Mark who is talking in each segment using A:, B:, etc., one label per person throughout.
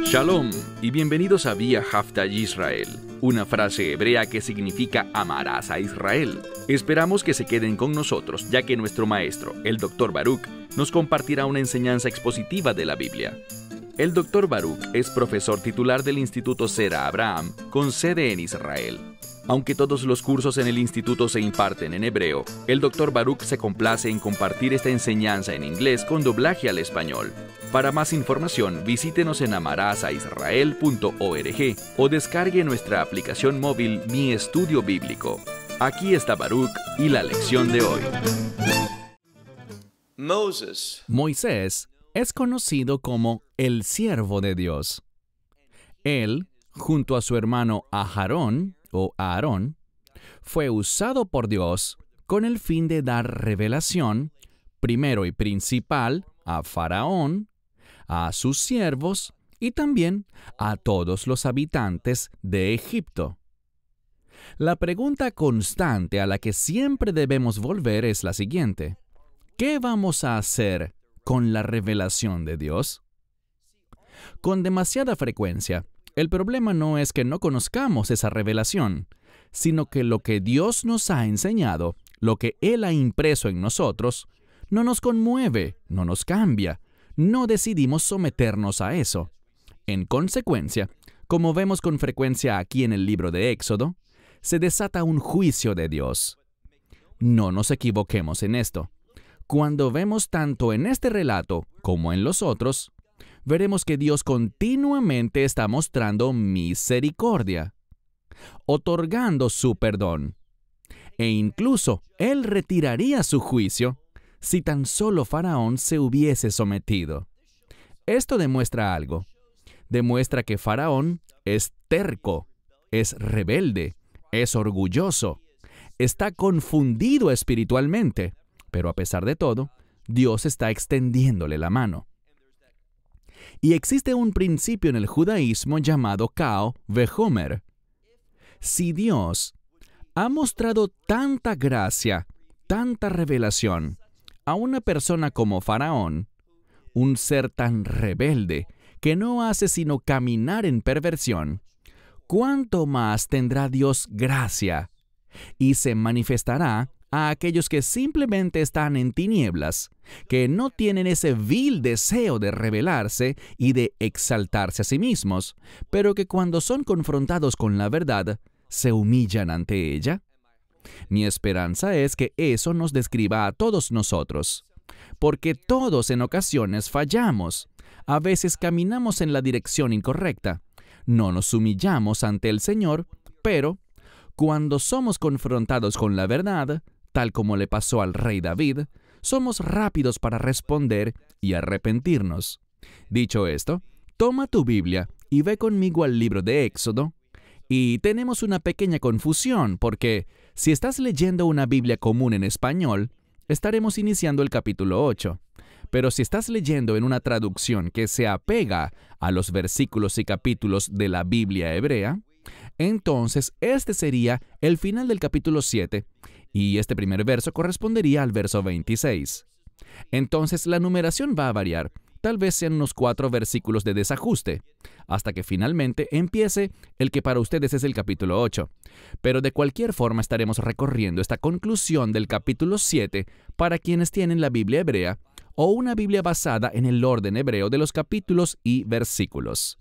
A: Shalom y bienvenidos a Vía Haftaj Israel, una frase hebrea que significa amarás a Israel. Esperamos que se queden con nosotros, ya que nuestro maestro, el Dr. Baruch, nos compartirá una enseñanza expositiva de la Biblia. El Dr. Baruch es profesor titular del Instituto Zera Abraham, con sede en Israel. Aunque todos los cursos en el instituto se imparten en hebreo, el Dr. Baruch se complace en compartir esta enseñanza en inglés con doblaje al español. Para más información, visítenos en amarasaisrael.org o descargue nuestra aplicación móvil Mi Estudio Bíblico. Aquí está Baruch y la lección de hoy.
B: Moisés es conocido como el siervo de Dios. Él, junto a su hermano Aarón, fue usado por Dios con el fin de dar revelación, primero y principal, a Faraón, a sus siervos y también a todos los habitantes de Egipto. La pregunta constante a la que siempre debemos volver es la siguiente: ¿qué vamos a hacer con la revelación de Dios? Con demasiada frecuencia, el problema no es que no conozcamos esa revelación, sino que lo que Dios nos ha enseñado, lo que Él ha impreso en nosotros, no nos conmueve, no nos cambia, no decidimos someternos a eso. En consecuencia, como vemos con frecuencia aquí en el libro de Éxodo, se desata un juicio de Dios. No nos equivoquemos en esto. Cuando vemos tanto en este relato como en los otros, veremos que Dios continuamente está mostrando misericordia, otorgando su perdón. E incluso Él retiraría su juicio si tan solo Faraón se hubiese sometido. Esto demuestra algo. Demuestra que Faraón es terco, es rebelde, es orgulloso, está confundido espiritualmente, pero a pesar de todo, Dios está extendiéndole la mano. Y existe un principio en el judaísmo llamado Kal Vehomer. Si Dios ha mostrado tanta gracia, tanta revelación a una persona como Faraón, un ser tan rebelde que no hace sino caminar en perversión, ¿cuánto más tendrá Dios gracia y se manifestará a aquellos que simplemente están en tinieblas, que no tienen ese vil deseo de rebelarse y de exaltarse a sí mismos, pero que cuando son confrontados con la verdad, se humillan ante ella? Mi esperanza es que eso nos describa a todos nosotros, porque todos en ocasiones fallamos, a veces caminamos en la dirección incorrecta, no nos humillamos ante el Señor, pero cuando somos confrontados con la verdad, tal como le pasó al rey David, somos rápidos para responder y arrepentirnos. Dicho esto, toma tu Biblia y ve conmigo al libro de Éxodo. Y tenemos una pequeña confusión porque si estás leyendo una Biblia común en español, estaremos iniciando el capítulo 8. Pero si estás leyendo en una traducción que se apega a los versículos y capítulos de la Biblia hebrea, entonces este sería el final del capítulo 7 y este primer verso correspondería al verso 26. Entonces la numeración va a variar, tal vez sean unos 4 versículos de desajuste, hasta que finalmente empiece el que para ustedes es el capítulo 8. Pero de cualquier forma estaremos recorriendo esta conclusión del capítulo 7 para quienes tienen la Biblia hebrea o una Biblia basada en el orden hebreo de los capítulos y versículos.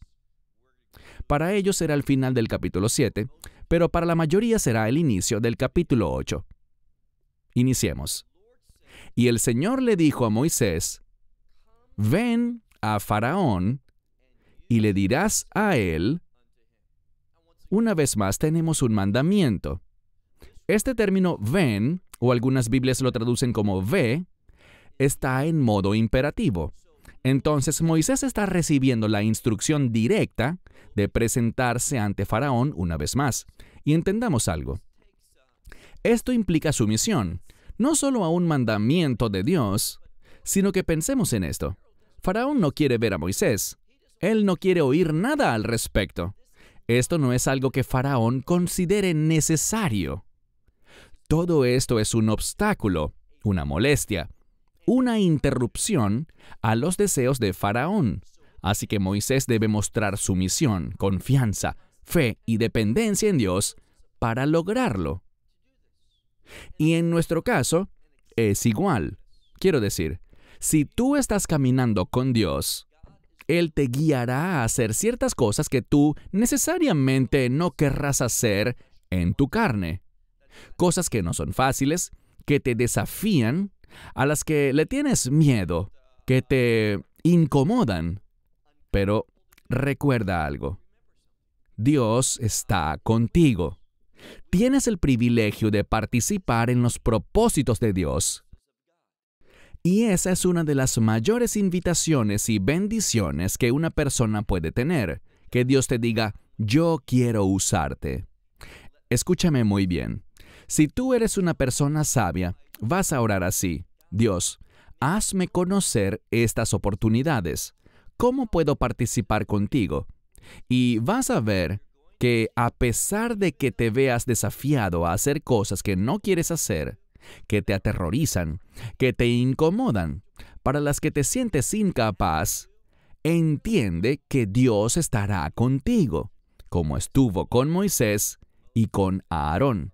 B: Para ellos será el final del capítulo 7, pero para la mayoría será el inicio del capítulo 8. Iniciemos. Y el Señor le dijo a Moisés: «Ven a Faraón y le dirás a él». Una vez más tenemos un mandamiento. Este término ven, o algunas Biblias lo traducen como ve, está en modo imperativo. Entonces Moisés está recibiendo la instrucción directa de presentarse ante Faraón una vez más. Y entendamos algo. Esto implica sumisión, no solo a un mandamiento de Dios, sino que pensemos en esto. Faraón no quiere ver a Moisés. Él no quiere oír nada al respecto. Esto no es algo que Faraón considere necesario. Todo esto es un obstáculo, una molestia, una interrupción a los deseos de Faraón. Así que Moisés debe mostrar sumisión, confianza, fe y dependencia en Dios para lograrlo. Y en nuestro caso, es igual. Quiero decir, si tú estás caminando con Dios, Él te guiará a hacer ciertas cosas que tú necesariamente no querrás hacer en tu carne. Cosas que no son fáciles, que te desafían, a las que le tienes miedo, que te incomodan. Pero recuerda algo. Dios está contigo. Tienes el privilegio de participar en los propósitos de Dios. Y esa es una de las mayores invitaciones y bendiciones que una persona puede tener, que Dios te diga, yo quiero usarte. Escúchame muy bien. Si tú eres una persona sabia, vas a orar así, Dios, hazme conocer estas oportunidades. ¿Cómo puedo participar contigo? Y vas a ver que a pesar de que te veas desafiado a hacer cosas que no quieres hacer, que te aterrorizan, que te incomodan, para las que te sientes incapaz, entiende que Dios estará contigo, como estuvo con Moisés y con Aarón.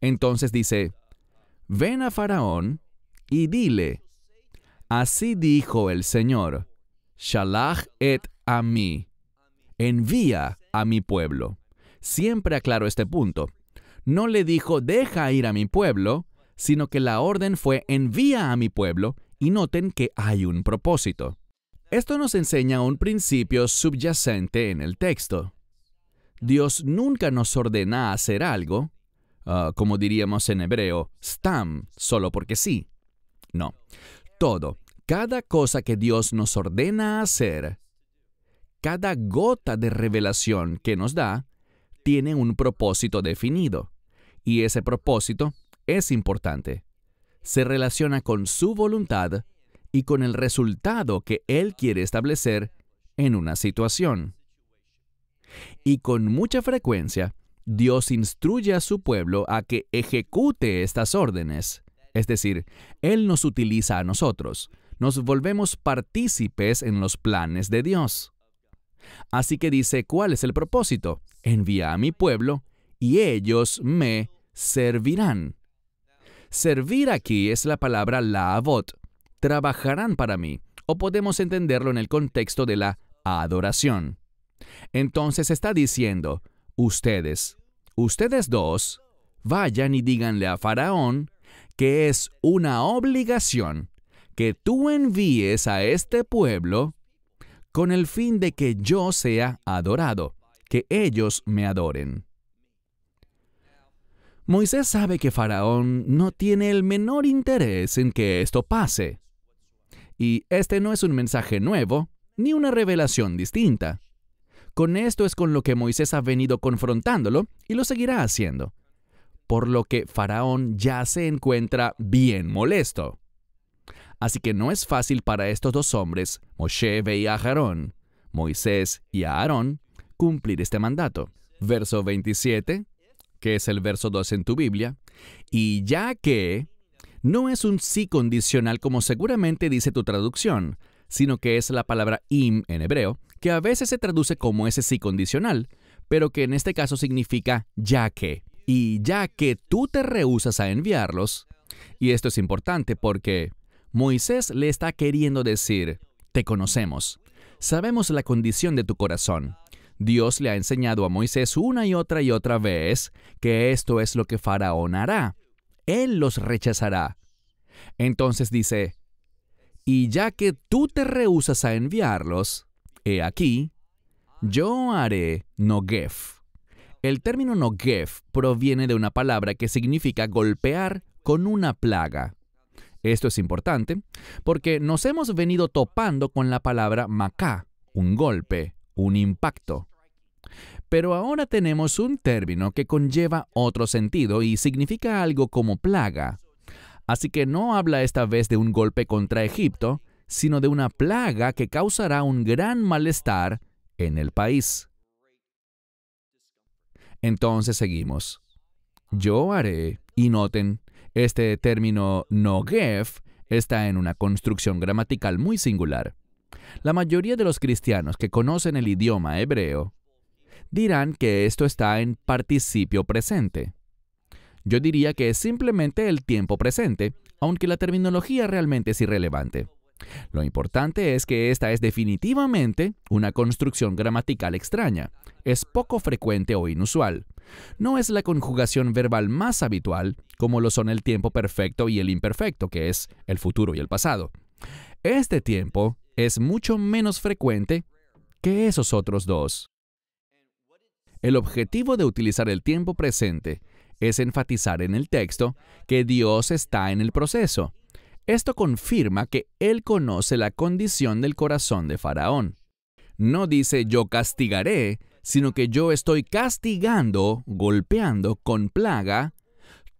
B: Entonces dice, ven a Faraón y dile, así dijo el Señor, Shalach et a mí, envía a mi pueblo. Siempre aclaro este punto. No le dijo, deja ir a mi pueblo, sino que la orden fue, envía a mi pueblo, y noten que hay un propósito. Esto nos enseña un principio subyacente en el texto. Dios nunca nos ordena hacer algo, como diríamos en hebreo, stam, solo porque sí. No. Cada cosa que Dios nos ordena hacer, cada gota de revelación que nos da, tiene un propósito definido. Y ese propósito es importante. Se relaciona con su voluntad y con el resultado que Él quiere establecer en una situación. Y con mucha frecuencia, Dios instruye a su pueblo a que ejecute estas órdenes. Es decir, Él nos utiliza a nosotros. Nos volvemos partícipes en los planes de Dios. Así que dice, ¿cuál es el propósito? Envía a mi pueblo y ellos me servirán. Servir aquí es la palabra laavot. Trabajarán para mí, o podemos entenderlo en el contexto de la adoración. Entonces está diciendo, ustedes dos, vayan y díganle a Faraón que es una obligación que tú envíes a este pueblo con el fin de que yo sea adorado, que ellos me adoren. Moisés sabe que Faraón no tiene el menor interés en que esto pase. Y este no es un mensaje nuevo, ni una revelación distinta. Con esto es con lo que Moisés ha venido confrontándolo y lo seguirá haciendo. Por lo que Faraón ya se encuentra bien molesto. Así que no es fácil para estos dos hombres, Moshe y Aarón, Moisés y Aarón, cumplir este mandato. Verso 27, que es el verso 2 en tu Biblia, y ya que no es un sí condicional como seguramente dice tu traducción, sino que es la palabra im en hebreo, que a veces se traduce como ese sí condicional, pero que en este caso significa ya que. Y ya que tú te rehusas a enviarlos, y esto es importante porque Moisés le está queriendo decir, te conocemos, sabemos la condición de tu corazón. Dios le ha enseñado a Moisés una y otra vez que esto es lo que Faraón hará. Él los rechazará. Entonces dice, y ya que tú te rehusas a enviarlos, he aquí, yo haré nogef. El término nogef proviene de una palabra que significa golpear con una plaga. Esto es importante porque nos hemos venido topando con la palabra macá, un golpe, un impacto. Pero ahora tenemos un término que conlleva otro sentido y significa algo como plaga. Así que no habla esta vez de un golpe contra Egipto, sino de una plaga que causará un gran malestar en el país. Entonces seguimos. Yo haré, y noten, este término nogef está en una construcción gramatical muy singular. La mayoría de los cristianos que conocen el idioma hebreo dirán que esto está en participio presente. Yo diría que es simplemente el tiempo presente, aunque la terminología realmente es irrelevante. Lo importante es que esta es definitivamente una construcción gramatical extraña. Es poco frecuente o inusual. No es la conjugación verbal más habitual, como lo son el tiempo perfecto y el imperfecto, que es el futuro y el pasado. Este tiempo es mucho menos frecuente que esos otros dos. El objetivo de utilizar el tiempo presente es enfatizar en el texto que Dios está en el proceso. Esto confirma que Él conoce la condición del corazón de Faraón. No dice yo castigaré, sino que yo estoy castigando, golpeando con plaga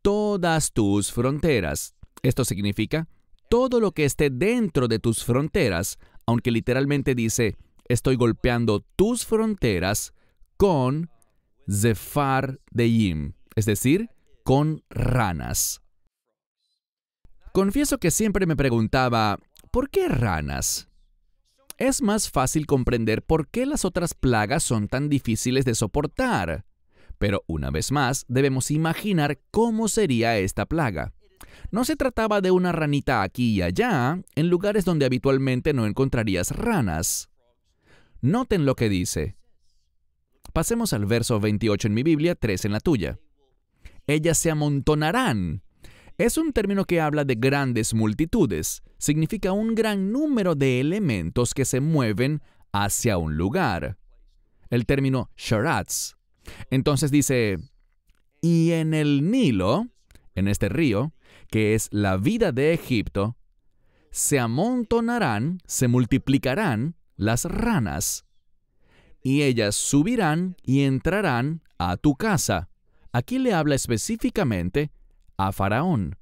B: todas tus fronteras. Esto significa todo lo que esté dentro de tus fronteras, aunque literalmente dice estoy golpeando tus fronteras con Zefar Deim, es decir, con ranas. Confieso que siempre me preguntaba, ¿por qué ranas? Es más fácil comprender por qué las otras plagas son tan difíciles de soportar. Pero una vez más, debemos imaginar cómo sería esta plaga. No se trataba de una ranita aquí y allá, en lugares donde habitualmente no encontrarías ranas. Noten lo que dice. Pasemos al verso 28 en mi Biblia, 3 en la tuya. Ellas se amontonarán. Es un término que habla de grandes multitudes. Significa un gran número de elementos que se mueven hacia un lugar. El término sharats. Entonces dice, y en el Nilo, en este río, que es la vida de Egipto, se amontonarán, se multiplicarán las ranas, y ellas subirán y entrarán a tu casa. Aquí le habla específicamente a Faraón.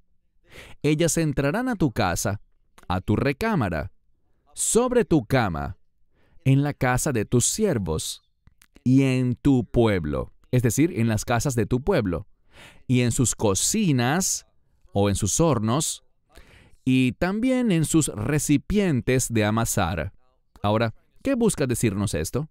B: Ellas entrarán a tu casa, a tu recámara, sobre tu cama, en la casa de tus siervos, y en tu pueblo, es decir, en las casas de tu pueblo, y en sus cocinas o en sus hornos, y también en sus recipientes de amasar. Ahora, ¿qué busca decirnos esto?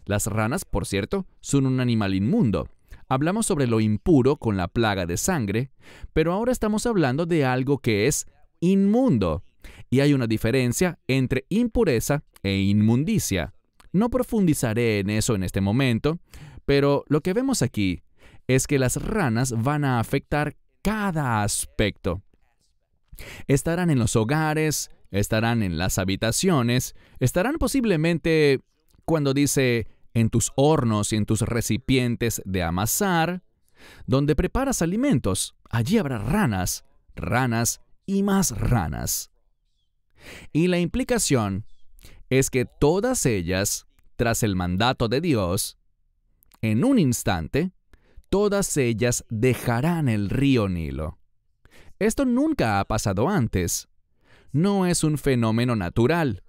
B: Las ranas, por cierto, son un animal inmundo. Hablamos sobre lo impuro con la plaga de sangre, pero ahora estamos hablando de algo que es inmundo. Y hay una diferencia entre impureza e inmundicia. No profundizaré en eso en este momento, pero lo que vemos aquí es que las ranas van a afectar cada aspecto. Estarán en los hogares, estarán en las habitaciones, estarán posiblemente, cuando dice en tus hornos y en tus recipientes de amasar, donde preparas alimentos, allí habrá ranas, ranas y más ranas. Y la implicación es que todas ellas, tras el mandato de Dios, en un instante, todas ellas dejarán el río Nilo. Esto nunca ha pasado antes. No es un fenómeno natural.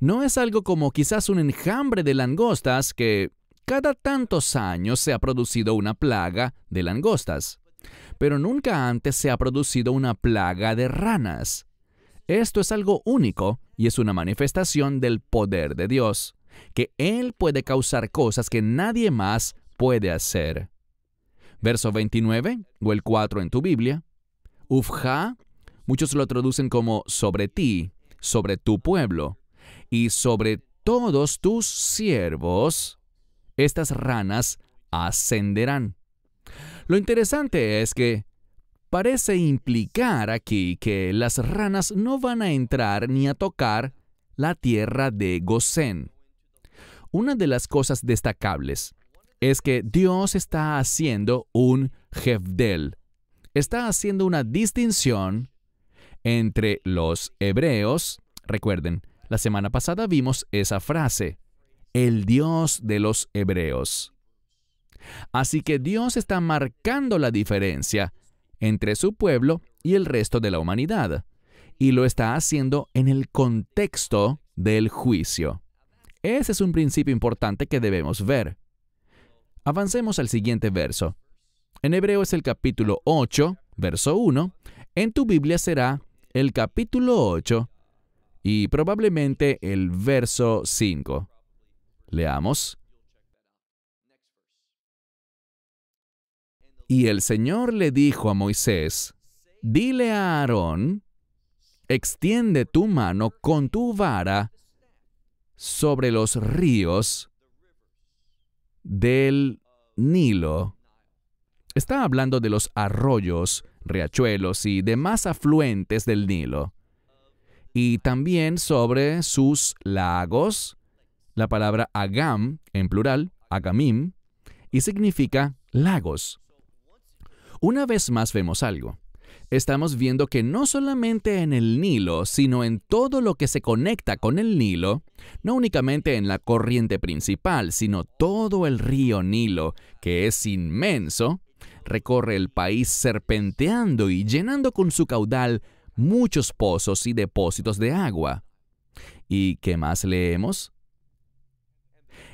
B: No es algo como quizás un enjambre de langostas que cada tantos años se ha producido una plaga de langostas. Pero nunca antes se ha producido una plaga de ranas. Esto es algo único y es una manifestación del poder de Dios, que Él puede causar cosas que nadie más puede hacer. Verso 29, o el 4 en tu Biblia. Ufja, muchos lo traducen como sobre ti, sobre tu pueblo, y sobre todos tus siervos, estas ranas ascenderán. Lo interesante es que parece implicar aquí que las ranas no van a entrar ni a tocar la tierra de Gosén. Una de las cosas destacables es que Dios está haciendo un Jefdel. Está haciendo una distinción entre los hebreos. Recuerden, la semana pasada vimos esa frase, el Dios de los hebreos. Así que Dios está marcando la diferencia entre su pueblo y el resto de la humanidad, y lo está haciendo en el contexto del juicio. Ese es un principio importante que debemos ver. Avancemos al siguiente verso. En hebreo es el capítulo 8, verso 1. En tu Biblia será el capítulo 8 y probablemente el verso 5. Leamos. Y el Señor le dijo a Moisés, dile a Aarón, extiende tu mano con tu vara sobre los ríos del Nilo. Está hablando de los arroyos, riachuelos y demás afluentes del Nilo. Y también sobre sus lagos, la palabra agam, en plural, agamim, y significa lagos. Una vez más vemos algo. Estamos viendo que no solamente en el Nilo, sino en todo lo que se conecta con el Nilo, no únicamente en la corriente principal, sino todo el río Nilo, que es inmenso, recorre el país serpenteando y llenando con su caudal muchos pozos y depósitos de agua. ¿Y qué más leemos?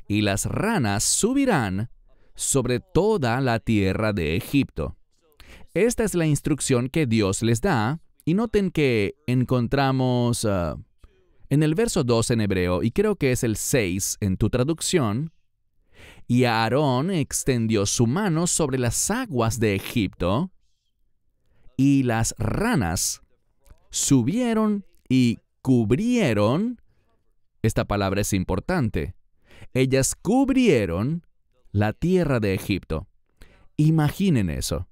B: Y las ranas subirán sobre toda la tierra de Egipto. Esta es la instrucción que Dios les da, y noten que encontramos en el verso 2 en hebreo, y creo que es el 6 en tu traducción, y Aarón extendió su mano sobre las aguas de Egipto, y las ranas subieron y cubrieron, esta palabra es importante, ellas cubrieron la tierra de Egipto. Imaginen eso.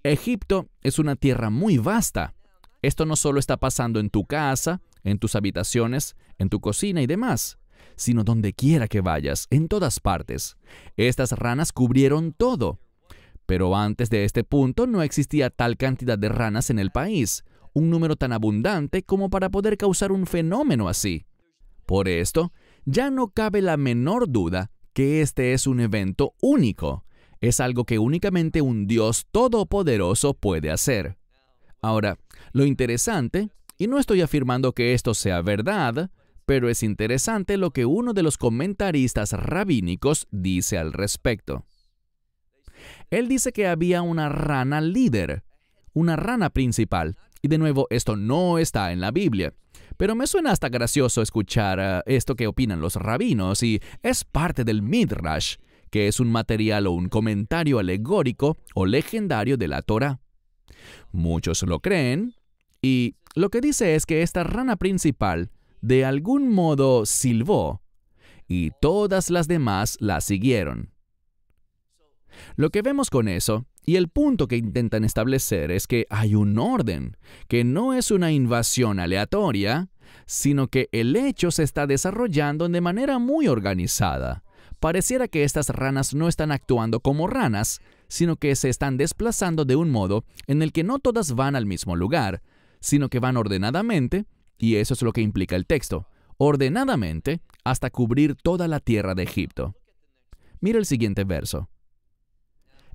B: Egipto es una tierra muy vasta. Esto no solo está pasando en tu casa, en tus habitaciones, en tu cocina y demás, sino donde quiera que vayas, en todas partes. Estas ranas cubrieron todo. Pero antes de este punto no existía tal cantidad de ranas en el país, un número tan abundante como para poder causar un fenómeno así. Por esto, ya no cabe la menor duda que este es un evento único. Es algo que únicamente un Dios todopoderoso puede hacer. Ahora, lo interesante, y no estoy afirmando que esto sea verdad, pero es interesante lo que uno de los comentaristas rabínicos dice al respecto. Él dice que había una rana líder, una rana principal, y de nuevo esto no está en la Biblia. Pero me suena hasta gracioso escuchar esto que opinan los rabinos, y es parte del Midrash, que es un material o un comentario alegórico o legendario de la Torá. Muchos lo creen, y lo que dice es que esta rana principal de algún modo silbó, y todas las demás la siguieron. Lo que vemos con eso, y el punto que intentan establecer, es que hay un orden, que no es una invasión aleatoria, sino que el hecho se está desarrollando de manera muy organizada. Pareciera que estas ranas no están actuando como ranas, sino que se están desplazando de un modo en el que no todas van al mismo lugar, sino que van ordenadamente, y eso es lo que implica el texto, ordenadamente hasta cubrir toda la tierra de Egipto. Mira el siguiente verso.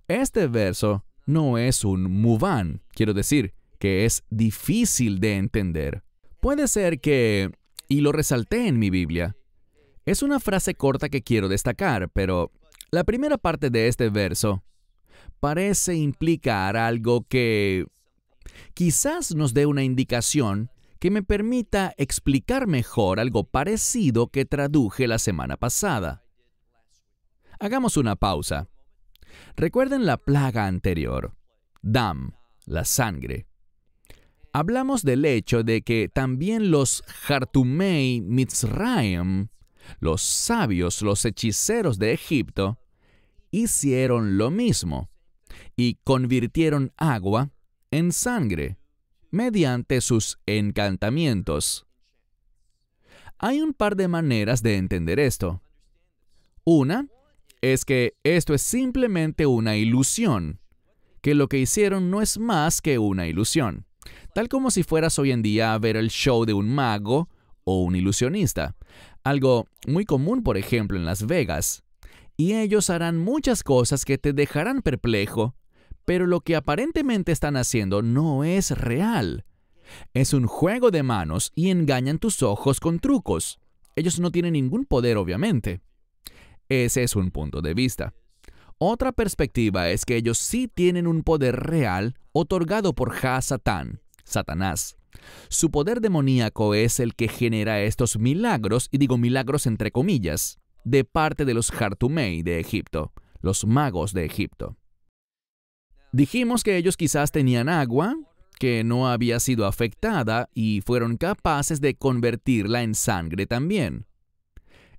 B: Este verso no es un muván, quiero decir, que es difícil de entender. Puede ser que, y lo resalté en mi Biblia, es una frase corta que quiero destacar, pero la primera parte de este verso parece implicar algo que quizás nos dé una indicación que me permita explicar mejor algo parecido que traduje la semana pasada. Hagamos una pausa. Recuerden la plaga anterior, Dam, la sangre. Hablamos del hecho de que también los Hartumei Mitzrayim, los sabios, los hechiceros de Egipto, hicieron lo mismo y convirtieron agua en sangre mediante sus encantamientos. Hay un par de maneras de entender esto. Una es que esto es simplemente una ilusión, que lo que hicieron no es más que una ilusión, tal como si fueras hoy en día a ver el show de un mago o un ilusionista, algo muy común, por ejemplo, en Las Vegas. Y ellos harán muchas cosas que te dejarán perplejo, pero lo que aparentemente están haciendo no es real. Es un juego de manos y engañan tus ojos con trucos. Ellos no tienen ningún poder, obviamente. Ese es un punto de vista. Otra perspectiva es que ellos sí tienen un poder real otorgado por Ha-Satán, Satanás. Su poder demoníaco es el que genera estos milagros, y digo milagros entre comillas, de parte de los Hartumei de Egipto, los magos de Egipto. Dijimos que ellos quizás tenían agua que no había sido afectada y fueron capaces de convertirla en sangre también.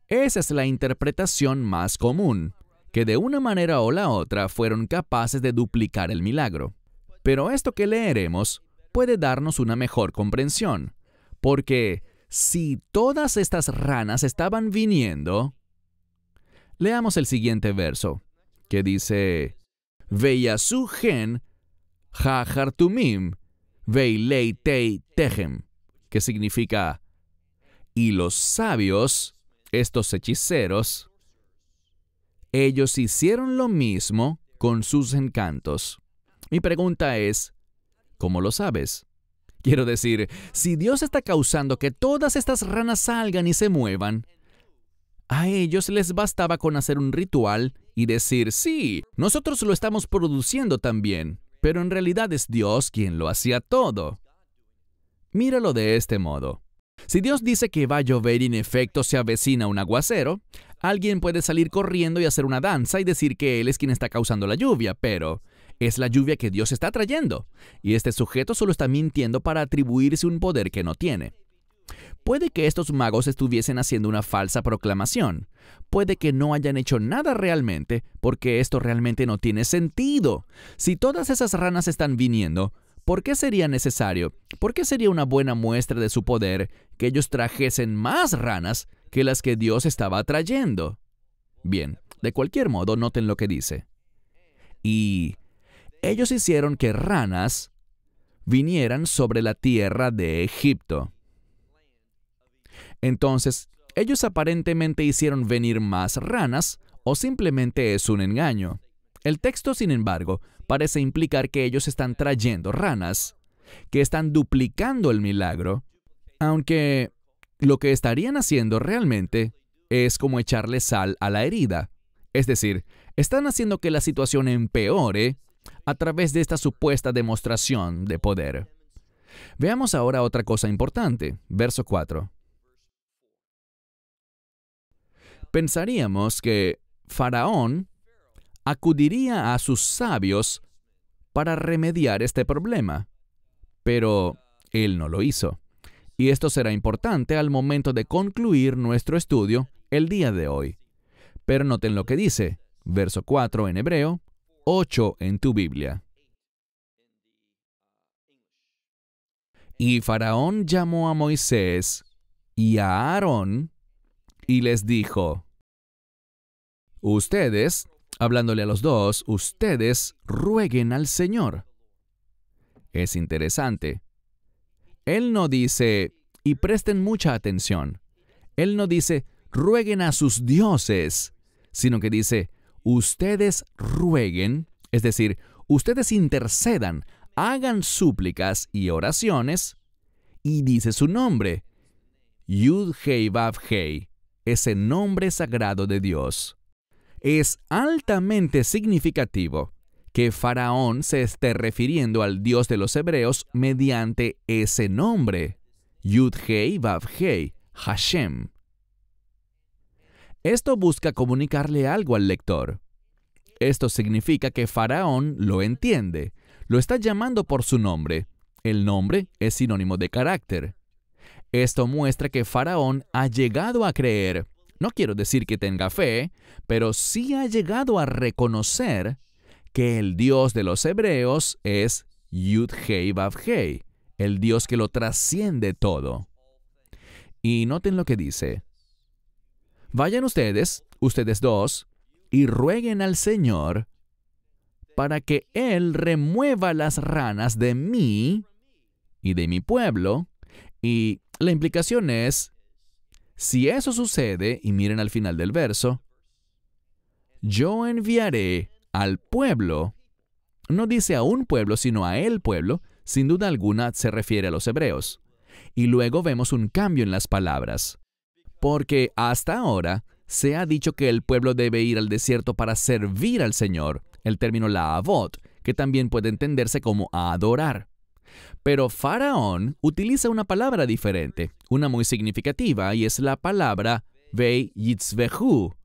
B: Esa es la interpretación más común, que de una manera o la otra fueron capaces de duplicar el milagro. Pero esto que leeremos puede darnos una mejor comprensión, porque si todas estas ranas estaban viniendo, leamos el siguiente verso, que dice: Veyasu gen ha-hartumim veilei tei tehem, que significa, y los sabios, estos hechiceros, ellos hicieron lo mismo con sus encantos. Mi pregunta es, ¿cómo lo sabes? Quiero decir, si Dios está causando que todas estas ranas salgan y se muevan, a ellos les bastaba con hacer un ritual y decir, sí, nosotros lo estamos produciendo también, pero en realidad es Dios quien lo hacía todo. Míralo de este modo. Si Dios dice que va a llover y en efecto se avecina un aguacero, alguien puede salir corriendo y hacer una danza y decir que Él es quien está causando la lluvia, pero es la lluvia que Dios está trayendo, y este sujeto solo está mintiendo para atribuirse un poder que no tiene. Puede que estos magos estuviesen haciendo una falsa proclamación. Puede que no hayan hecho nada realmente, porque esto realmente no tiene sentido. Si todas esas ranas están viniendo, ¿por qué sería necesario? ¿Por qué sería una buena muestra de su poder que ellos trajesen más ranas que las que Dios estaba trayendo? Bien, de cualquier modo, noten lo que dice. Y ellos hicieron que ranas vinieran sobre la tierra de Egipto. Entonces, ellos aparentemente hicieron venir más ranas, o simplemente es un engaño. El texto, sin embargo, parece implicar que ellos están trayendo ranas, que están duplicando el milagro, aunque lo que estarían haciendo realmente es como echarle sal a la herida. Es decir, están haciendo que la situación empeore a través de esta supuesta demostración de poder. Veamos ahora otra cosa importante, verso 4. Pensaríamos que Faraón acudiría a sus sabios para remediar este problema, pero él no lo hizo. Y esto será importante al momento de concluir nuestro estudio el día de hoy. Pero noten lo que dice, verso 4 en hebreo, 8 en tu Biblia. Y Faraón llamó a Moisés y a Aarón y les dijo, ustedes, hablándole a los dos, ustedes rueguen al Señor. Es interesante. Él no dice, y presten mucha atención, Él no dice, rueguen a sus dioses, sino que dice, ustedes rueguen, es decir, ustedes intercedan, hagan súplicas y oraciones, y dice su nombre, Yud-Hei-Vav-Hei, ese nombre sagrado de Dios. Es altamente significativo que Faraón se esté refiriendo al Dios de los hebreos mediante ese nombre, Yud-Hei-Vav-Hei, Hashem. Esto busca comunicarle algo al lector. Esto significa que Faraón lo entiende, lo está llamando por su nombre. El nombre es sinónimo de carácter. Esto muestra que Faraón ha llegado a creer, no quiero decir que tenga fe, pero sí ha llegado a reconocer que el Dios de los hebreos es Yud-Hei-Vav-Hei, el Dios que lo trasciende todo. Y noten lo que dice. Vayan ustedes dos, y rueguen al Señor para que Él remueva las ranas de mí y de mi pueblo. Y la implicación es, si eso sucede, y miren al final del verso, yo enviaré al pueblo, no dice a un pueblo, sino a el pueblo, sin duda alguna se refiere a los hebreos. Y luego vemos un cambio en las palabras, porque hasta ahora se ha dicho que el pueblo debe ir al desierto para servir al Señor, el término la'avot, que también puede entenderse como a adorar. Pero Faraón utiliza una palabra diferente, una muy significativa, y es la palabra Veyitzvehu,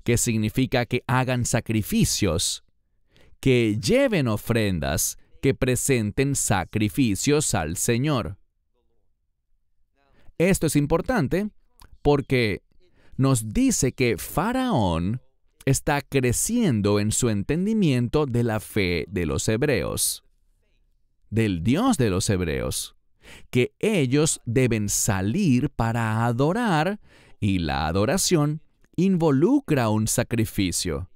B: que significa que hagan sacrificios, que lleven ofrendas, que presenten sacrificios al Señor. Esto es importante porque nos dice que Faraón está creciendo en su entendimiento de la fe de los hebreos, del Dios de los hebreos, que ellos deben salir para adorar, y la adoración involucra un sacrificio.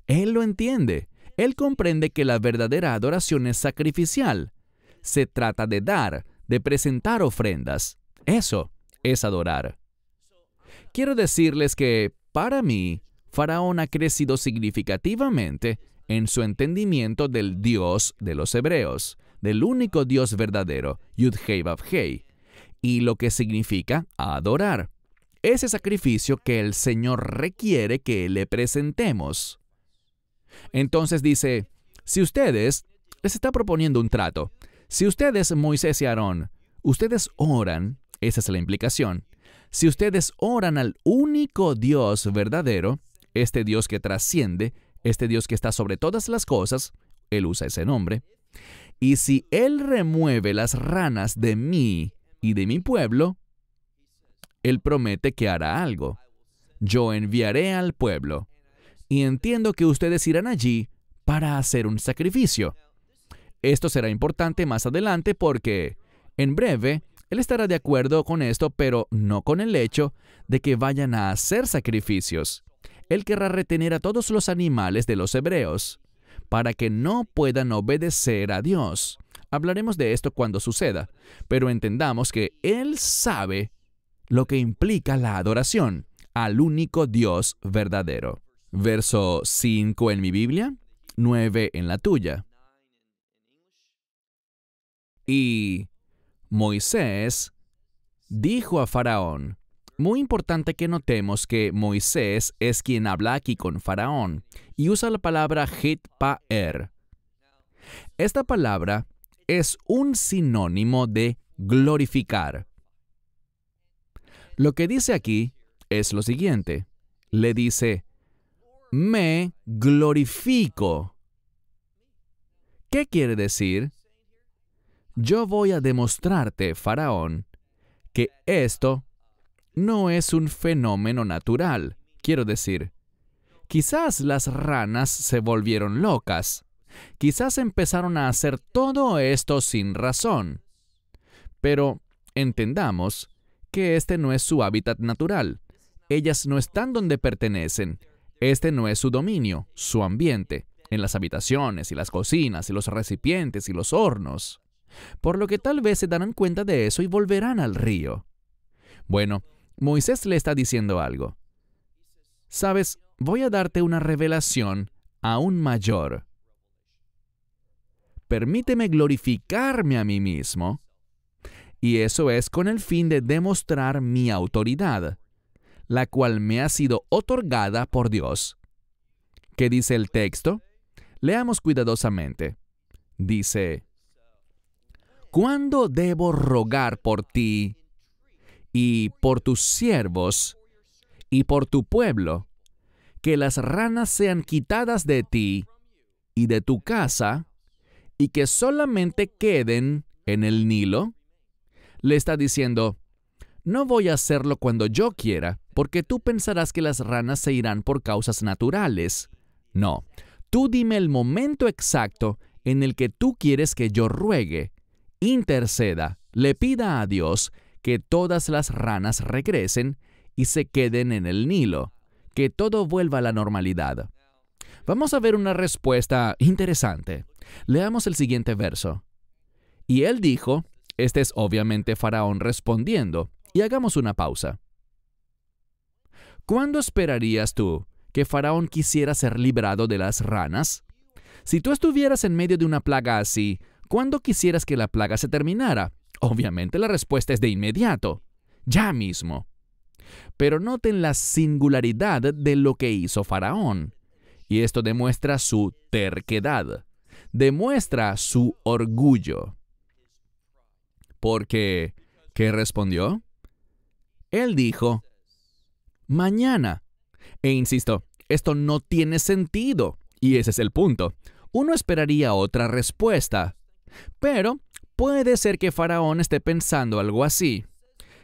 B: Él lo entiende. Él comprende que la verdadera adoración es sacrificial. Se trata de dar, de presentar ofrendas. Eso es adorar. Quiero decirles que, para mí, Faraón ha crecido significativamente en su entendimiento del Dios de los hebreos, del único Dios verdadero, Yud-Hei Vav-Hei, y lo que significa adorar. Ese sacrificio que el Señor requiere que le presentemos. Entonces dice, si ustedes, les está proponiendo un trato, si ustedes, Moisés y Aarón, ustedes oran, esa es la implicación, si ustedes oran al único Dios verdadero, este Dios que trasciende, este Dios que está sobre todas las cosas, Él usa ese nombre, y si Él remueve las ranas de mí y de mi pueblo, Él promete que hará algo. Yo enviaré al pueblo, y entiendo que ustedes irán allí para hacer un sacrificio. Esto será importante más adelante porque, en breve, Él estará de acuerdo con esto, pero no con el hecho de que vayan a hacer sacrificios. Él querrá retener a todos los animales de los hebreos, para que no puedan obedecer a Dios. Hablaremos de esto cuando suceda, pero entendamos que Él sabe lo que implica la adoración al único Dios verdadero. Verso 5 en mi Biblia, 9 en la tuya. Y Moisés dijo a Faraón. Muy importante que notemos que Moisés es quien habla aquí con Faraón y usa la palabra hitpaer. Esta palabra es un sinónimo de glorificar. Lo que dice aquí es lo siguiente. Le dice, me glorifico. ¿Qué quiere decir? Yo voy a demostrarte, Faraón, que esto no es un fenómeno natural. Quiero decir, quizás las ranas se volvieron locas. Quizás empezaron a hacer todo esto sin razón. Pero entendamos que este no es su hábitat natural. Ellas no están donde pertenecen. Este no es su dominio, su ambiente, en las habitaciones y las cocinas y los recipientes y los hornos. Por lo que tal vez se darán cuenta de eso y volverán al río. Bueno, Moisés le está diciendo algo. ¿Sabes? Voy a darte una revelación aún mayor. Permíteme glorificarme a mí mismo. Y eso es con el fin de demostrar mi autoridad, la cual me ha sido otorgada por Dios. ¿Qué dice el texto? Leamos cuidadosamente. Dice, ¿cuándo debo rogar por ti y por tus siervos y por tu pueblo, que las ranas sean quitadas de ti y de tu casa, y que solamente queden en el Nilo? Le está diciendo, no voy a hacerlo cuando yo quiera, porque tú pensarás que las ranas se irán por causas naturales. No, tú dime el momento exacto en el que tú quieres que yo ruegue, interceda, le pida a Dios que todas las ranas regresen y se queden en el Nilo, que todo vuelva a la normalidad. Vamos a ver una respuesta interesante. Leamos el siguiente verso. Y él dijo, este es obviamente Faraón respondiendo, y hagamos una pausa. ¿Cuándo esperarías tú que Faraón quisiera ser librado de las ranas? Si tú estuvieras en medio de una plaga así, ¿cuándo quisieras que la plaga se terminara? Obviamente la respuesta es de inmediato, ya mismo. Pero noten la singularidad de lo que hizo Faraón. Y esto demuestra su terquedad, demuestra su orgullo. porque, ¿qué respondió? Él dijo, mañana. E insisto, esto no tiene sentido. Y ese es el punto. Uno esperaría otra respuesta. Pero puede ser que Faraón esté pensando algo así.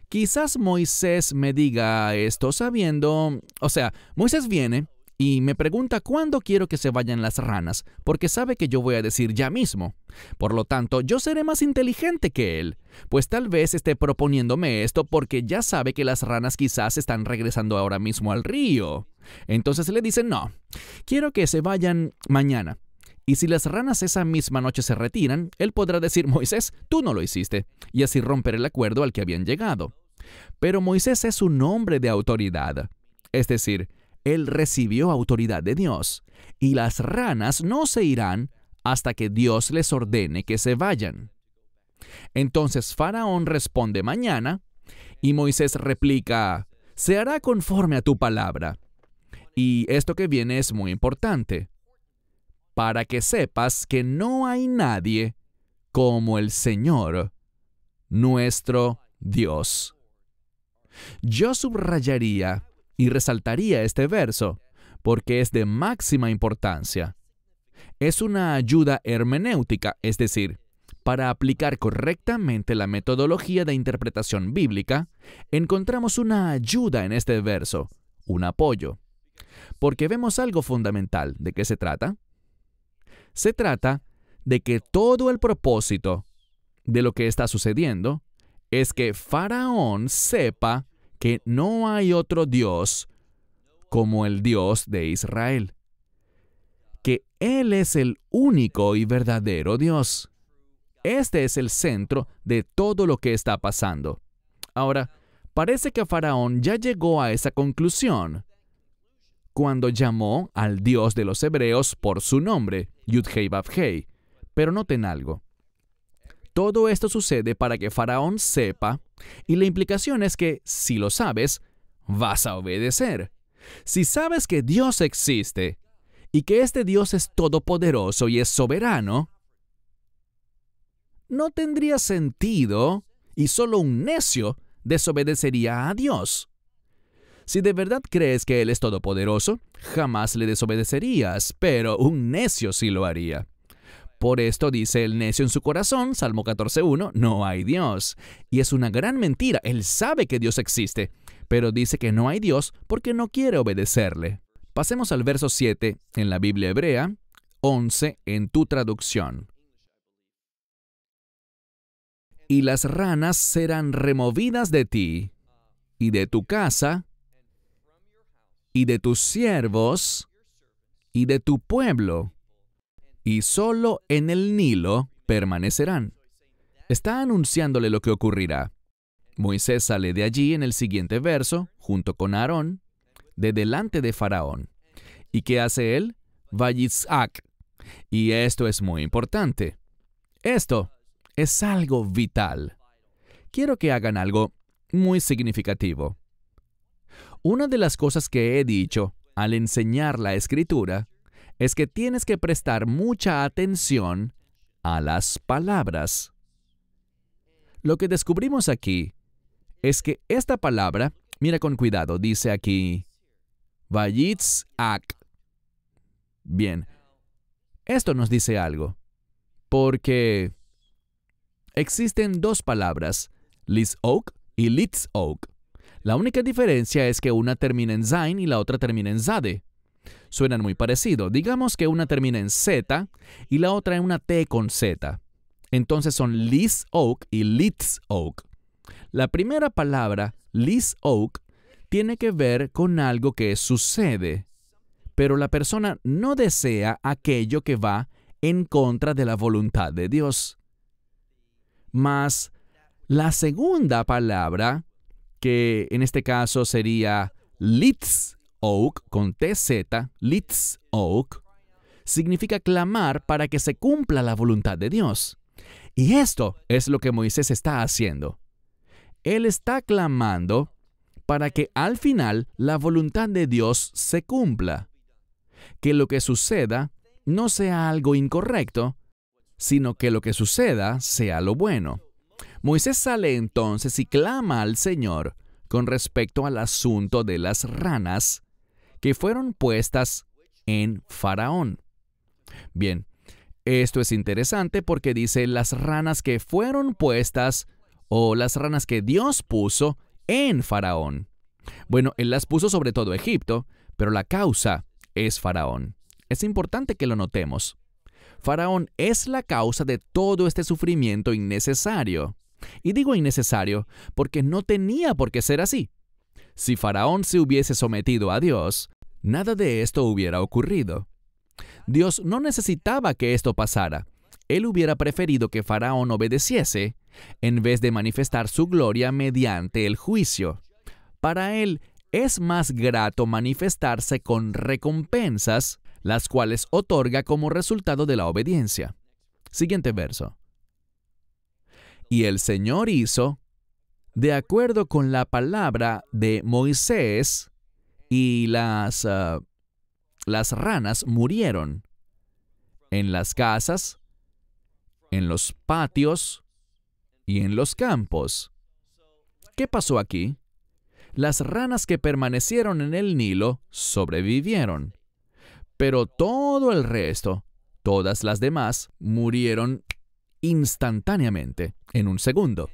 B: Quizás Moisés me diga esto sabiendo... Moisés viene y me pregunta cuándo quiero que se vayan las ranas, porque sabe que yo voy a decir ya mismo. Por lo tanto, yo seré más inteligente que él, pues tal vez esté proponiéndome esto porque ya sabe que las ranas quizás están regresando ahora mismo al río. Entonces le dice, no, quiero que se vayan mañana. Y si las ranas esa misma noche se retiran, él podrá decir, Moisés, tú no lo hiciste, y así romper el acuerdo al que habían llegado. Pero Moisés es un hombre de autoridad, es decir, él recibió autoridad de Dios, y las ranas no se irán hasta que Dios les ordene que se vayan. Entonces Faraón responde mañana, y Moisés replica, se hará conforme a tu palabra. Y esto que viene es muy importante, para que sepas que no hay nadie como el Señor, nuestro Dios. Yo subrayaría y resaltaría este verso, porque es de máxima importancia. Es una ayuda hermenéutica, es decir, para aplicar correctamente la metodología de interpretación bíblica, encontramos una ayuda en este verso, un apoyo. Porque vemos algo fundamental. ¿De qué se trata? Se trata de que todo el propósito de lo que está sucediendo es que Faraón sepa que no hay otro Dios como el Dios de Israel, que Él es el único y verdadero Dios. Este es el centro de todo lo que está pasando. Ahora, parece que Faraón ya llegó a esa conclusión cuando llamó al Dios de los hebreos por su nombre, Yud-Hei-Vav-Hei. Pero noten algo. Todo esto sucede para que Faraón sepa, y la implicación es que, si lo sabes, vas a obedecer. Si sabes que Dios existe, y que este Dios es todopoderoso y es soberano, no tendría sentido, y solo un necio desobedecería a Dios. Si de verdad crees que Él es todopoderoso, jamás le desobedecerías, pero un necio sí lo haría. Por esto dice el necio en su corazón, Salmo 14:1, no hay Dios. Y es una gran mentira. Él sabe que Dios existe, pero dice que no hay Dios porque no quiere obedecerle. Pasemos al verso 7 en la Biblia hebrea, 11 en tu traducción. Y las ranas serán removidas de ti, y de tu casa, y de tus siervos, y de tu pueblo, y solo en el Nilo permanecerán. Está anunciándole lo que ocurrirá. Moisés sale de allí en el siguiente verso, junto con Aarón, de delante de Faraón. ¿Y qué hace él? Vayitzak. Y esto es muy importante. Esto es algo vital. Quiero que hagan algo muy significativo. Una de las cosas que he dicho al enseñar la Escritura es que tienes que prestar mucha atención a las palabras. Lo que descubrimos aquí es que esta palabra, mira con cuidado, dice aquí, Vayitzak. Bien, esto nos dice algo, porque existen dos palabras, lizok y litzok. La única diferencia es que una termina en zain y la otra termina en zade. Suenan muy parecido. Digamos que una termina en Z y la otra en una T con Z. Entonces son lizok y litzok. La primera palabra, lizok, tiene que ver con algo que sucede, pero la persona no desea aquello que va en contra de la voluntad de Dios. Mas la segunda palabra, que en este caso sería litzok, con TZ, litzok, significa clamar para que se cumpla la voluntad de Dios. Y esto es lo que Moisés está haciendo. Él está clamando para que al final la voluntad de Dios se cumpla. Que lo que suceda no sea algo incorrecto, sino que lo que suceda sea lo bueno. Moisés sale entonces y clama al Señor con respecto al asunto de las ranas que fueron puestas en Faraón. Bien, esto es interesante porque dice las ranas que fueron puestas o las ranas que Dios puso en Faraón. Bueno, Él las puso sobre todo Egipto, pero la causa es Faraón. Es importante que lo notemos. Faraón es la causa de todo este sufrimiento innecesario. Y digo innecesario porque no tenía por qué ser así. Si Faraón se hubiese sometido a Dios, nada de esto hubiera ocurrido. Dios no necesitaba que esto pasara. Él hubiera preferido que Faraón obedeciese en vez de manifestar su gloria mediante el juicio. Para él es más grato manifestarse con recompensas, las cuales otorga como resultado de la obediencia. Siguiente verso. Y el Señor hizo, de acuerdo con la palabra de Moisés, y las ranas murieron en las casas, en los patios y en los campos. ¿Qué pasó aquí? Las ranas que permanecieron en el Nilo sobrevivieron, pero todo el resto, todas las demás, murieron instantáneamente, en un segundo.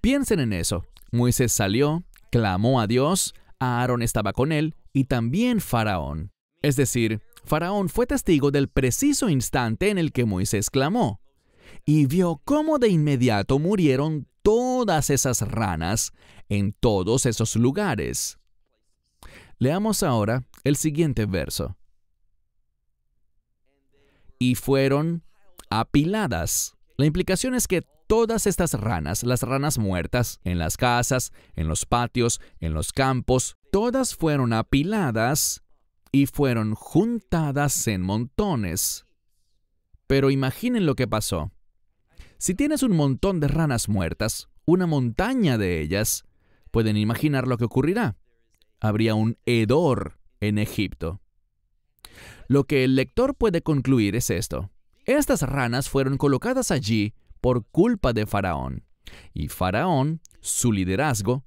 B: Piensen en eso. Moisés salió, clamó a Dios, Aarón estaba con él y también Faraón. Es decir, Faraón fue testigo del preciso instante en el que Moisés clamó y vio cómo de inmediato murieron todas esas ranas en todos esos lugares. Leamos ahora el siguiente verso. Y fueron apiladas. La implicación es que todas estas ranas, las ranas muertas, en las casas, en los patios, en los campos, todas fueron apiladas y fueron juntadas en montones. Pero imaginen lo que pasó. Si tienes un montón de ranas muertas, una montaña de ellas, pueden imaginar lo que ocurrirá. Habría un hedor en Egipto. Lo que el lector puede concluir es esto. Estas ranas fueron colocadas allí por culpa de Faraón. Y Faraón, su liderazgo,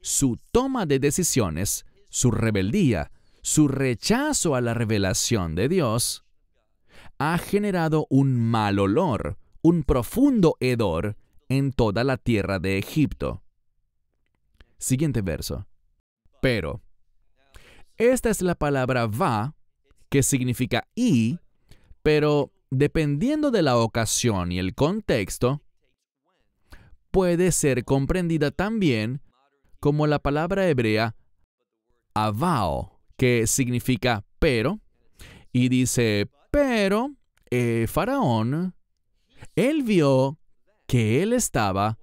B: su toma de decisiones, su rebeldía, su rechazo a la revelación de Dios, ha generado un mal olor, un profundo hedor en toda la tierra de Egipto. Siguiente verso. Pero, esta es la palabra va, que significa y, pero dependiendo de la ocasión y el contexto, puede ser comprendida también como la palabra hebrea avao, que significa pero, y dice, pero Faraón, él vio que él estaba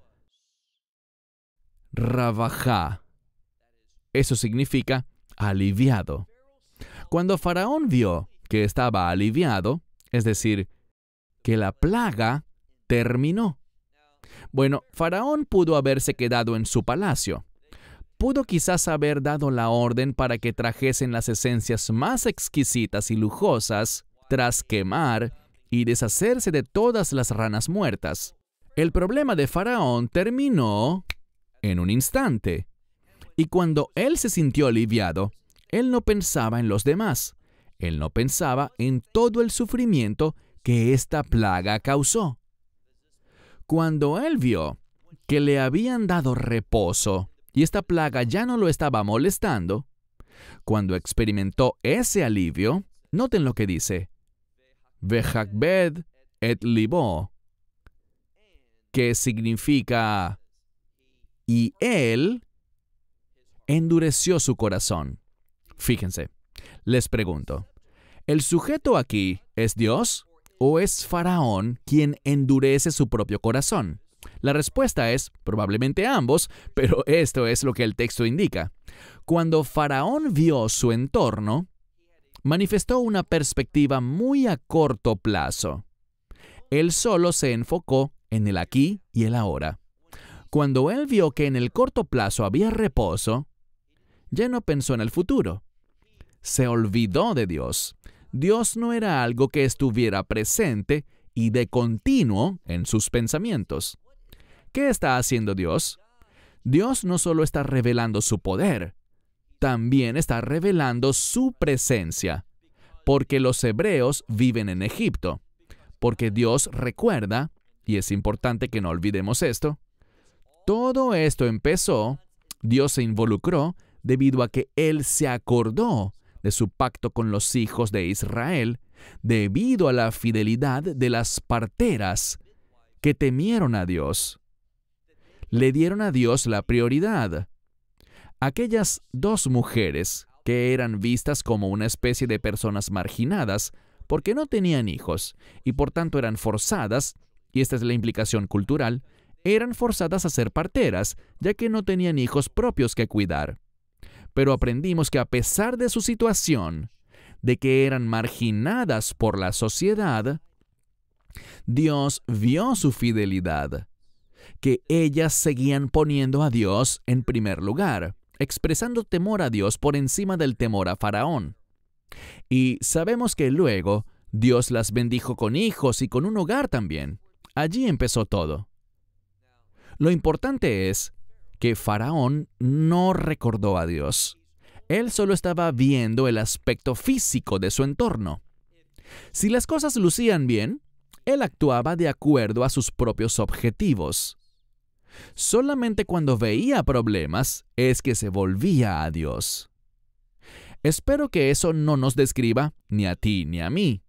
B: rabajá. Eso significa aliviado. Cuando Faraón vio que estaba aliviado, es decir, que la plaga terminó. Bueno, Faraón pudo haberse quedado en su palacio. Pudo quizás haber dado la orden para que trajesen las esencias más exquisitas y lujosas tras quemar y deshacerse de todas las ranas muertas. El problema de Faraón terminó en un instante. Y cuando él se sintió aliviado, él no pensaba en los demás. Él no pensaba en todo el sufrimiento que esta plaga causó. Cuando él vio que le habían dado reposo y esta plaga ya no lo estaba molestando, cuando experimentó ese alivio, noten lo que dice, Vehakbed et libo, que significa, y él endureció su corazón. Fíjense, les pregunto, ¿el sujeto aquí es Dios o es Faraón quien endurece su propio corazón? La respuesta es probablemente ambos, pero esto es lo que el texto indica. Cuando Faraón vio su entorno, manifestó una perspectiva muy a corto plazo. Él solo se enfocó en el aquí y el ahora. Cuando él vio que en el corto plazo había reposo, ya no pensó en el futuro. Se olvidó de Dios. Dios no era algo que estuviera presente y de continuo en sus pensamientos. ¿Qué está haciendo Dios? Dios no solo está revelando su poder, también está revelando su presencia, porque los hebreos viven en Egipto, porque Dios recuerda, y es importante que no olvidemos esto, todo esto empezó, Dios se involucró debido a que Él se acordó de su pacto con los hijos de Israel, debido a la fidelidad de las parteras que temieron a Dios. Le dieron a Dios la prioridad. Aquellas dos mujeres que eran vistas como una especie de personas marginadas porque no tenían hijos y por tanto eran forzadas, y esta es la implicación cultural, eran forzadas a ser parteras ya que no tenían hijos propios que cuidar. Pero aprendimos que a pesar de su situación, de que eran marginadas por la sociedad, Dios vio su fidelidad, que ellas seguían poniendo a Dios en primer lugar, expresando temor a Dios por encima del temor a Faraón. Y sabemos que luego Dios las bendijo con hijos y con un hogar también. Allí empezó todo. Lo importante es que Faraón no recordó a Dios. Él solo estaba viendo el aspecto físico de su entorno. Si las cosas lucían bien, él actuaba de acuerdo a sus propios objetivos. Solamente cuando veía problemas es que se volvía a Dios. Espero que eso no nos describa ni a ti ni a mí.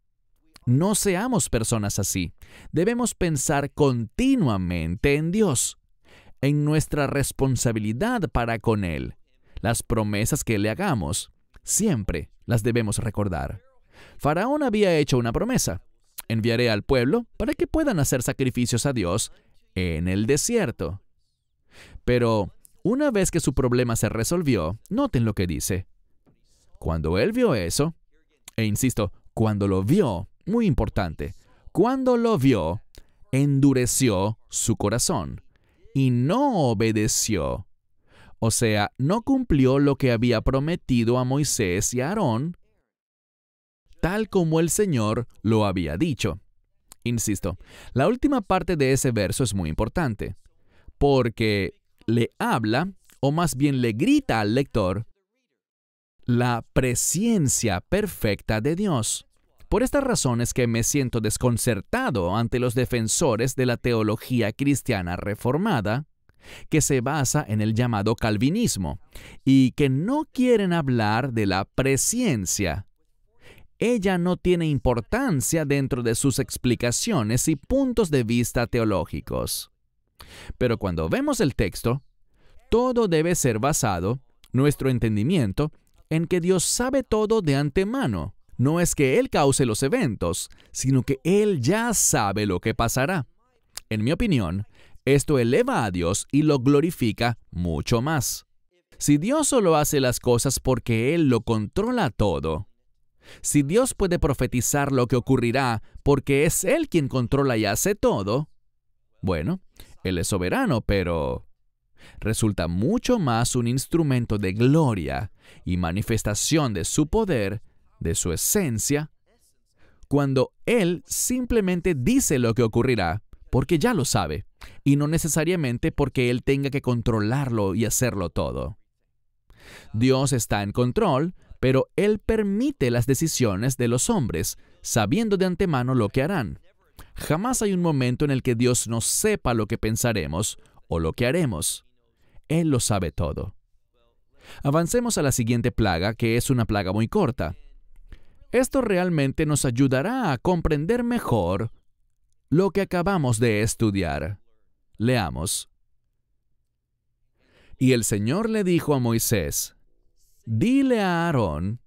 B: No seamos personas así. Debemos pensar continuamente en Dios, en nuestra responsabilidad para con Él. Las promesas que le hagamos, siempre las debemos recordar. Faraón había hecho una promesa. Enviaré al pueblo para que puedan hacer sacrificios a Dios en el desierto. Pero una vez que su problema se resolvió, noten lo que dice. Cuando él vio eso, e insisto, cuando lo vio, muy importante, cuando lo vio, endureció su corazón y no obedeció. O sea, no cumplió lo que había prometido a Moisés y a Aarón, tal como el Señor lo había dicho. Insisto, la última parte de ese verso es muy importante, porque le habla, o más bien le grita al lector, la presencia perfecta de Dios. Por estas razones que me siento desconcertado ante los defensores de la teología cristiana reformada, que se basa en el llamado calvinismo, y que no quieren hablar de la presencia. Ella no tiene importancia dentro de sus explicaciones y puntos de vista teológicos. Pero cuando vemos el texto, todo debe ser basado, nuestro entendimiento, en que Dios sabe todo de antemano. No es que Él cause los eventos, sino que Él ya sabe lo que pasará. En mi opinión, esto eleva a Dios y lo glorifica mucho más. Si Dios solo hace las cosas porque Él lo controla todo, si Dios puede profetizar lo que ocurrirá porque es Él quien controla y hace todo, bueno, Él es soberano, pero resulta mucho más un instrumento de gloria y manifestación de su poder, de su esencia, cuando Él simplemente dice lo que ocurrirá porque ya lo sabe, y no necesariamente porque Él tenga que controlarlo y hacerlo todo. Dios está en control, pero Él permite las decisiones de los hombres, sabiendo de antemano lo que harán. Jamás hay un momento en el que Dios no sepa lo que pensaremos o lo que haremos. Él lo sabe todo. Avancemos a la siguiente plaga, que es una plaga muy corta. Esto realmente nos ayudará a comprender mejor lo que acabamos de estudiar. Leamos. Y el Señor le dijo a Moisés, dile a Aarón,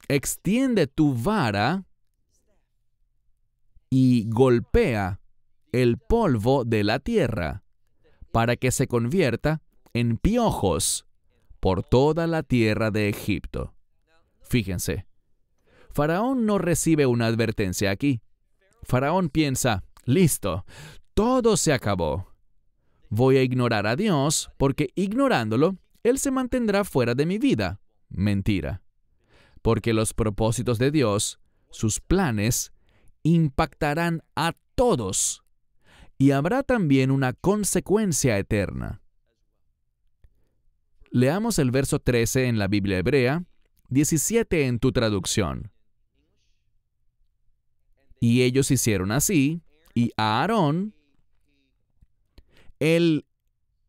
B: extiende tu vara y golpea el polvo de la tierra, para que se convierta en piojos por toda la tierra de Egipto. Fíjense, Faraón no recibe una advertencia aquí. Faraón piensa, listo, todo se acabó. Voy a ignorar a Dios porque ignorándolo, Él se mantendrá fuera de mi vida. Mentira. Porque los propósitos de Dios, sus planes, impactarán a todos. y habrá también una consecuencia eterna. Leamos el verso 13 en la Biblia hebrea, 17 en tu traducción. Y ellos hicieron así, y Aarón, él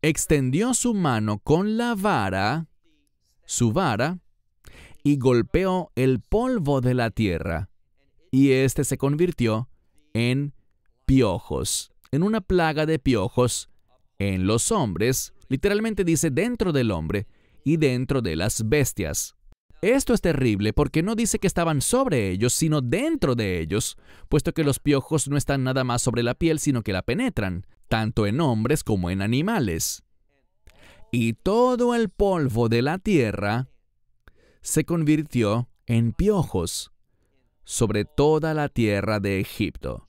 B: extendió su mano con la vara, su vara, y golpeó el polvo de la tierra, y éste se convirtió en piojos, en una plaga de piojos en los hombres, literalmente dice dentro del hombre y dentro de las bestias. Esto es terrible porque no dice que estaban sobre ellos, sino dentro de ellos, puesto que los piojos no están nada más sobre la piel, sino que la penetran, tanto en hombres como en animales. Y todo el polvo de la tierra se convirtió en piojos sobre toda la tierra de Egipto.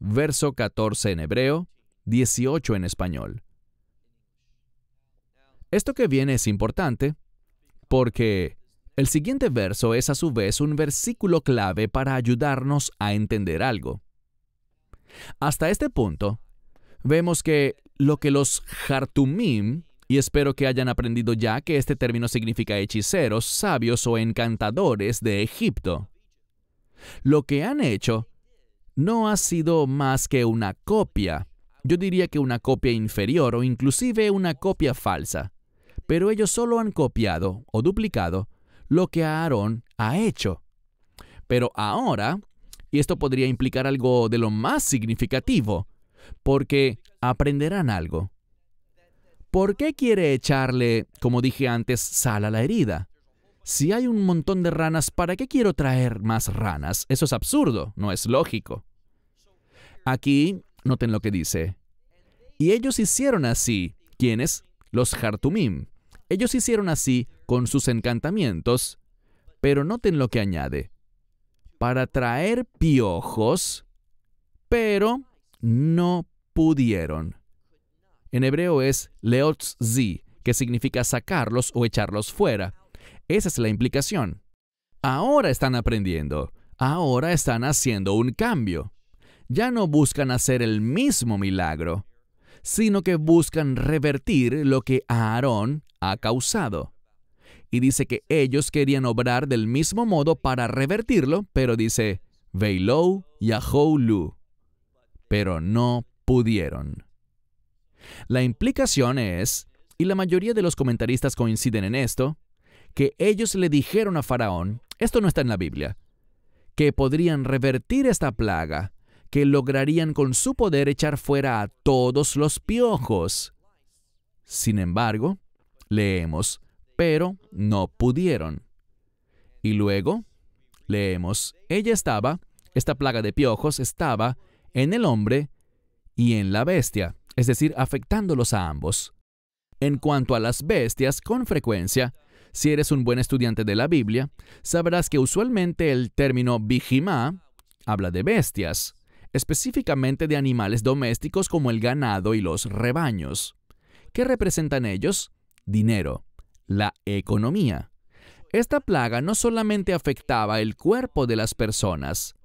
B: Verso 14 en hebreo, 18 en español. Esto que viene es importante porque el siguiente verso es a su vez un versículo clave para ayudarnos a entender algo. Hasta este punto, vemos que lo que los Jartumim, y espero que hayan aprendido ya que este término significa hechiceros, sabios o encantadores de Egipto, lo que han hecho no ha sido más que una copia. Yo diría que una copia inferior o inclusive una copia falsa. Pero ellos solo han copiado o duplicado lo que Aarón ha hecho. Pero ahora, y esto podría implicar algo de lo más significativo, porque aprenderán algo. ¿Por qué quiere echarle, como dije antes, sal a la herida? Si hay un montón de ranas, ¿para qué quiero traer más ranas? Eso es absurdo, no es lógico. Aquí, noten lo que dice. Y ellos hicieron así. ¿Quiénes? Los Jartumim. Ellos hicieron así con sus encantamientos, pero noten lo que añade. Para traer piojos, pero no pudieron. En hebreo es leotzi, que significa sacarlos o echarlos fuera. Esa es la implicación. Ahora están aprendiendo. Ahora están haciendo un cambio. Ya no buscan hacer el mismo milagro, sino que buscan revertir lo que Aarón ha causado. Y dice que ellos querían obrar del mismo modo para revertirlo, pero dice, Veilou Yahoulu, pero no pudieron. La implicación es, y la mayoría de los comentaristas coinciden en esto, que ellos le dijeron a Faraón, esto no está en la Biblia, que podrían revertir esta plaga, que lograrían con su poder echar fuera a todos los piojos. Sin embargo, leemos, pero no pudieron. Y luego, leemos, esta plaga de piojos estaba en el hombre y en la bestia, es decir, afectándolos a ambos. En cuanto a las bestias, con frecuencia, si eres un buen estudiante de la Biblia, sabrás que usualmente el término bijimá habla de bestias, específicamente de animales domésticos como el ganado y los rebaños. ¿Qué representan ellos? Dinero, la economía. Esta plaga no solamente afectaba el cuerpo de las personas,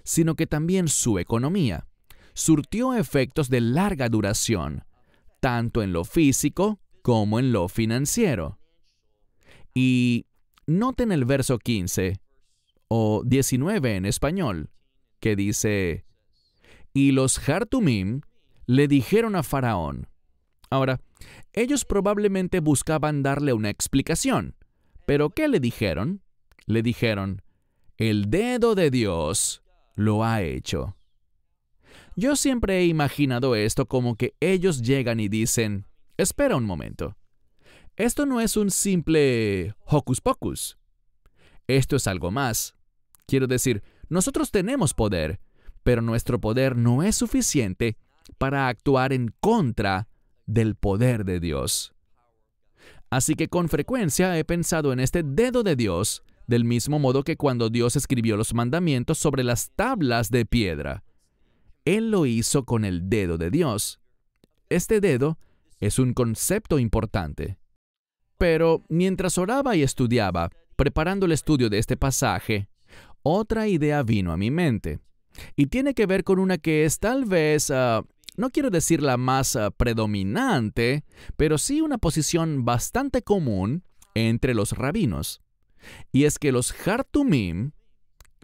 B: sino que también su economía. Surtió efectos de larga duración, tanto en lo físico como en lo financiero. Y noten el verso 15, o 19 en español, que dice, y los Jartumim le dijeron a Faraón. Ahora, ellos probablemente buscaban darle una explicación, pero ¿qué le dijeron? Le dijeron, el dedo de Dios lo ha hecho. Yo siempre he imaginado esto como que ellos llegan y dicen, espera un momento, esto no es un simple hocus pocus. Esto es algo más. Quiero decir, nosotros tenemos poder, pero nuestro poder no es suficiente para actuar en contra del poder de Dios. Así que con frecuencia he pensado en este dedo de Dios, del mismo modo que cuando Dios escribió los mandamientos sobre las tablas de piedra. Él lo hizo con el dedo de Dios. Este dedo es un concepto importante. Pero mientras oraba y estudiaba, preparando el estudio de este pasaje, otra idea vino a mi mente. Y tiene que ver con una que es tal vez no quiero decir la más predominante, pero sí una posición bastante común entre los rabinos. Y es que los Hartumim,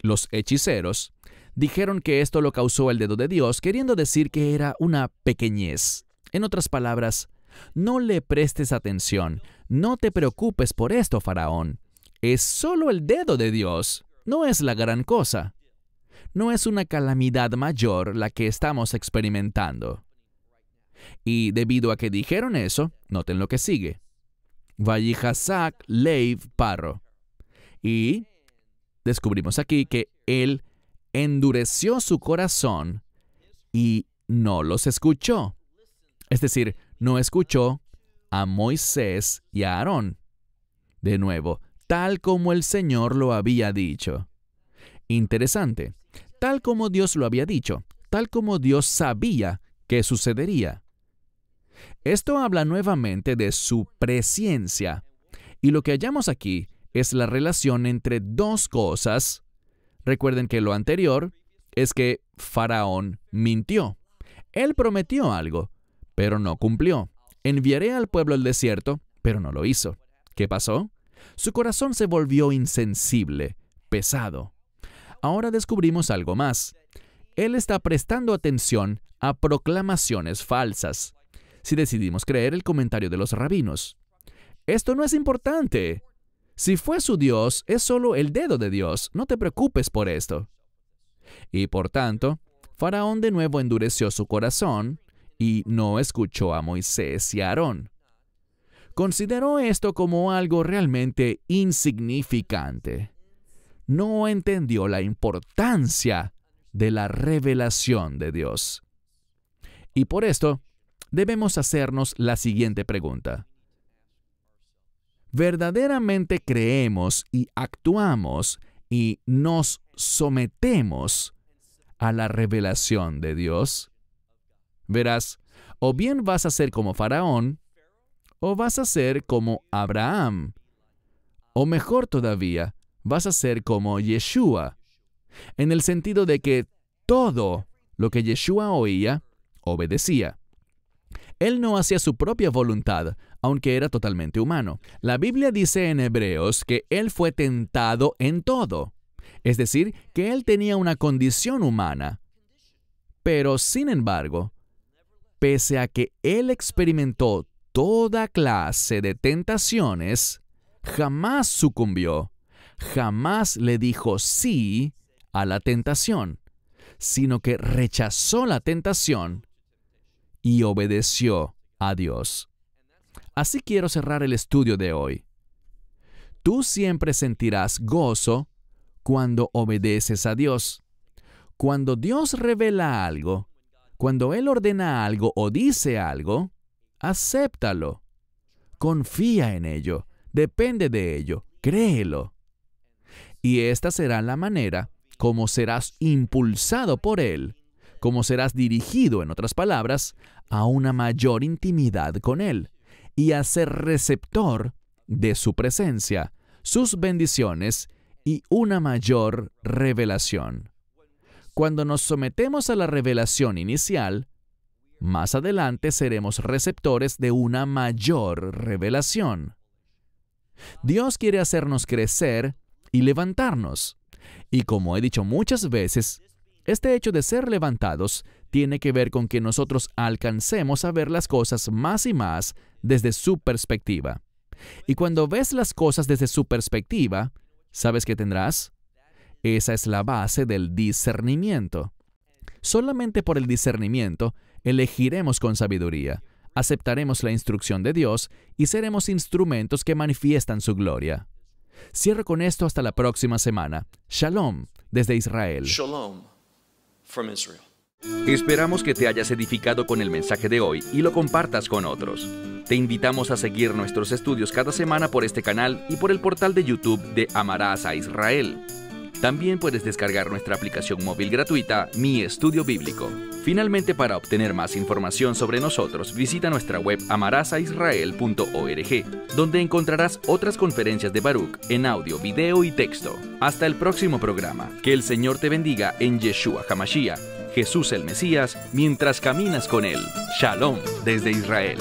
B: los hechiceros, dijeron que esto lo causó el dedo de Dios, queriendo decir que era una pequeñez. En otras palabras, no le prestes atención, no te preocupes por esto, Faraón. Es solo el dedo de Dios, no es la gran cosa. No es una calamidad mayor la que estamos experimentando. Y debido a que dijeron eso, noten lo que sigue. Vayihazak leiv Parro. Y descubrimos aquí que él endureció su corazón y no los escuchó. Es decir, no escuchó a Moisés y a Aarón. De nuevo, tal como el Señor lo había dicho. Interesante. Tal como Dios lo había dicho, tal como Dios sabía que sucedería. Esto habla nuevamente de su presciencia, y lo que hallamos aquí es la relación entre dos cosas. Recuerden que lo anterior es que Faraón mintió. Él prometió algo, pero no cumplió. Enviaré al pueblo al desierto, pero no lo hizo. ¿Qué pasó? Su corazón se volvió insensible, pesado. Ahora descubrimos algo más. Él está prestando atención a proclamaciones falsas. Si decidimos creer el comentario de los rabinos. Esto no es importante. Si fue su Dios, es solo el dedo de Dios. No te preocupes por esto. Y por tanto, Faraón de nuevo endureció su corazón y no escuchó a Moisés y a Aarón. Consideró esto como algo realmente insignificante. No entendió la importancia de la revelación de Dios. Y por esto, debemos hacernos la siguiente pregunta. ¿Verdaderamente creemos y actuamos y nos sometemos a la revelación de Dios? Verás, o bien vas a ser como Faraón, o vas a ser como Abraham, o mejor todavía, vas a ser como Yeshua, en el sentido de que todo lo que Yeshua oía, obedecía. Él no hacía su propia voluntad, aunque era totalmente humano. La Biblia dice en Hebreos que Él fue tentado en todo, es decir, que Él tenía una condición humana. Pero, sin embargo, pese a que Él experimentó toda clase de tentaciones, jamás sucumbió, jamás le dijo sí a la tentación, sino que rechazó la tentación y obedeció a Dios. Así quiero cerrar el estudio de hoy. Tú siempre sentirás gozo cuando obedeces a Dios. Cuando Dios revela algo, cuando Él ordena algo o dice algo, acéptalo. Confía en ello, depende de ello, créelo. Y esta será la manera como serás impulsado por Él, como serás dirigido, en otras palabras, a una mayor intimidad con Él y a ser receptor de su presencia, sus bendiciones y una mayor revelación. Cuando nos sometemos a la revelación inicial, más adelante seremos receptores de una mayor revelación. Dios quiere hacernos crecer y levantarnos. Y como he dicho muchas veces, este hecho de ser levantados tiene que ver con que nosotros alcancemos a ver las cosas más y más desde su perspectiva. Y cuando ves las cosas desde su perspectiva, ¿sabes qué tendrás? Esa es la base del discernimiento. Solamente por el discernimiento elegiremos con sabiduría, aceptaremos la instrucción de Dios y seremos instrumentos que manifiestan su gloria. Cierro con esto hasta la próxima semana. Shalom desde Israel.
C: Shalom from Israel.
A: Esperamos que te hayas edificado con el mensaje de hoy y lo compartas con otros. Te invitamos a seguir nuestros estudios cada semana por este canal y por el portal de YouTube de Amarás a Israel. También puedes descargar nuestra aplicación móvil gratuita, Mi Estudio Bíblico. Finalmente, para obtener más información sobre nosotros, visita nuestra web amarasaisrael.org, donde encontrarás otras conferencias de Baruch en audio, video y texto. Hasta el próximo programa. Que el Señor te bendiga en Yeshua HaMashiach, Jesús el Mesías, mientras caminas con Él. Shalom desde Israel.